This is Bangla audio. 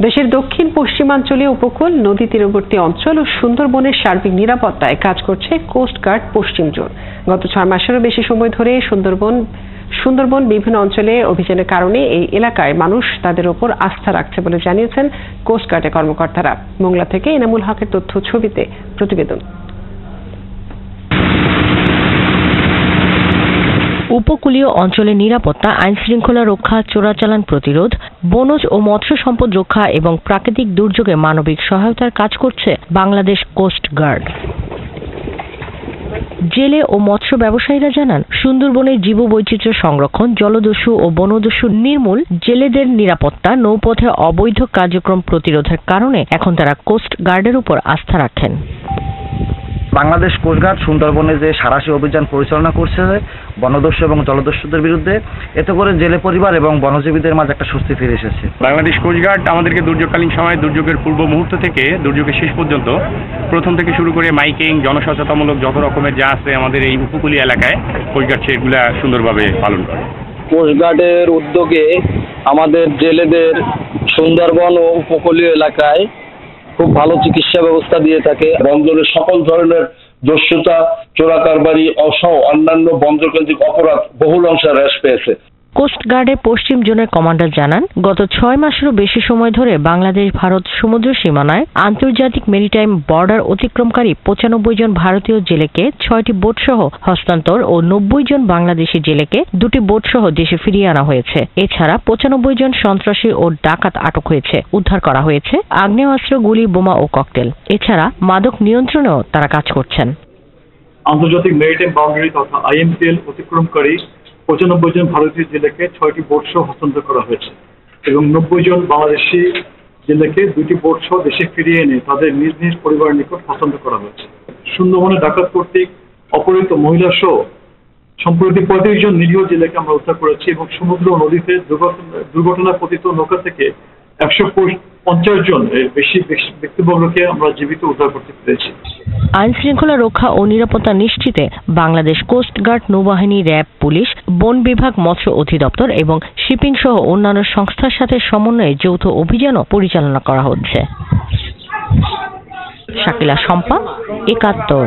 দেশের দক্ষিণ পশ্চিমাঞ্চলে উপকূল, নদী তীরবর্তী অঞ্চল ও সুন্দরবনের সার্বিক নিরাপত্তায় কাজ করছে কোস্ট গার্ড পশ্চিম জোন। গত 6 মাসেরও বেশি সময় ধরে সুন্দরবন বিভিন্ন অঞ্চলে অভিযানের কারণে এই এলাকায় মানুষ তাদের উপর আস্থা রাখছে বলে জানিয়েছেন কোস্ট গার্ডের কর্মকর্তারা। মোংলা থেকে এনামুল হকের তথ্য ছবিতে প্রতিবেদন। উপকূলীয় অঞ্চলের নিরাপত্তা, আইন শৃঙ্খলা রক্ষা, চোরাচালান প্রতিরোধ, বনজ ও মৎস্য সম্পদ রক্ষা এবং প্রাকৃতিক দুর্যোগে মানবিক সহায়তার কাজ করছে বাংলাদেশ কোস্ট গার্ড। জেলে ও মৎস্য ব্যবসায়ীরা জানান, সুন্দরবনের জীববৈচিত্র্য সংরক্ষণ, জলদস্যু ও বনদস্যু নির্মূল, জেলেদের নিরাপত্তা, নৌপথে অবৈধ কার্যক্রম প্রতিরোধের কারণে এখন তারা কোস্ট গার্ডের উপর আস্থা রাখেন। বাংলাদেশ কোস্ট গার্ড সুন্দরবনে যে সাঁড়াশি অভিযান পরিচালনা করছে বনদস্যু এবং জলদস্যুদের বিরুদ্ধে, এতে করে জেলে পরিবার এবং বনজীবীদের মাঝে একটা স্বস্তি ফিরে এসেছে। বাংলাদেশ কোস্ট গার্ড আমাদেরকে দুর্যোগকালীন সময়, দুর্যোগের পূর্ব মুহূর্ত থেকে দুর্যোগের শেষ পর্যন্ত, প্রথম থেকে শুরু করে মাইকিং, জনসচেতনমূলক যত রকমের যা আছে আমাদের এই উপকূলীয় এলাকায় কোস্ট গার্ড সেগুলা সুন্দরভাবে পালন করে। কোস্ট গার্ডের উদ্যোগে আমাদের জেলেদের সুন্দরবন ও উপকূলীয় এলাকায় খুব ভালো চিকিৎসা ব্যবস্থা দিয়ে থাকে। বন্দরের সকল ধরনের দস্যুতা, চোরাকারবারি সহ অন্যান্য বন্দরকেন্দ্রিক অপরাধ বহুল অংশে হ্রাস পেয়েছে। কোস্ট গার্ডের পশ্চিম জোনের কমান্ডার জানান, গত 6 মাসেরও বেশি সময় ধরে বাংলাদেশ ভারত সমুদ্র সীমানায় আন্তর্জাতিক মেরিটাইম বর্ডার অতিক্রমকারী 95 জন ভারতীয় জেলেকে 6টি বোট সহ হস্তান্তর ও 90 জন বাংলাদেশি জেলেকে 2টি বোট সহ দেশে ফিরিয়ে আনা হয়েছে। এছাড়া 95 জন সন্ত্রাসী ও ডাকাত আটক হয়েছে। উদ্ধার করা হয়েছে আগ্নেয়াস্ত্র, গুলি, বোমা ও ককটেল। এছাড়া মাদক নিয়ন্ত্রণেও তারা কাজ করছেন। আন্তর্জাতিক মেরিটাইম বাউন্ডারি তথা IMPL অতিক্রমকারী 95 জন ভারতীয় জেলেকে 6টি বোট সহ হস্তান্তর করা হয়েছে এবং 90 জন বাংলাদেশি জেলেকে 2টি বোট সহ দেশে ফিরিয়ে এনে তাদের নিজ নিজ পরিবারের নিকট হস্তান্তর করা হয়েছে। সুন্দরবনে ডাকাত কর্তৃক অপহৃত মহিলা সহ সম্প্রতি 35 জন নিরীহ জেলেকে আমরা উদ্ধার করেছি এবং সমুদ্র ও নদীতে দুর্ঘটনা পতিত নৌকা থেকে 150 জন বেশি ব্যক্তিবর্গকে আমরা জীবিত উদ্ধার করতে পেরেছি। আইন শৃঙ্খলা রক্ষা ও নিরাপত্তা নিশ্চিতে বাংলাদেশ কোস্ট গার্ড, নৌবাহিনী, র্যাব, পুলিশ, বন বিভাগ, মৎস্য অধিদপ্তর এবং শিপিং সহ অন্যান্য সংস্থার সাথে সমন্বয়ে যৌথ অভিযানও পরিচালনা করা হচ্ছে। শাকিলা শম্পা, 71।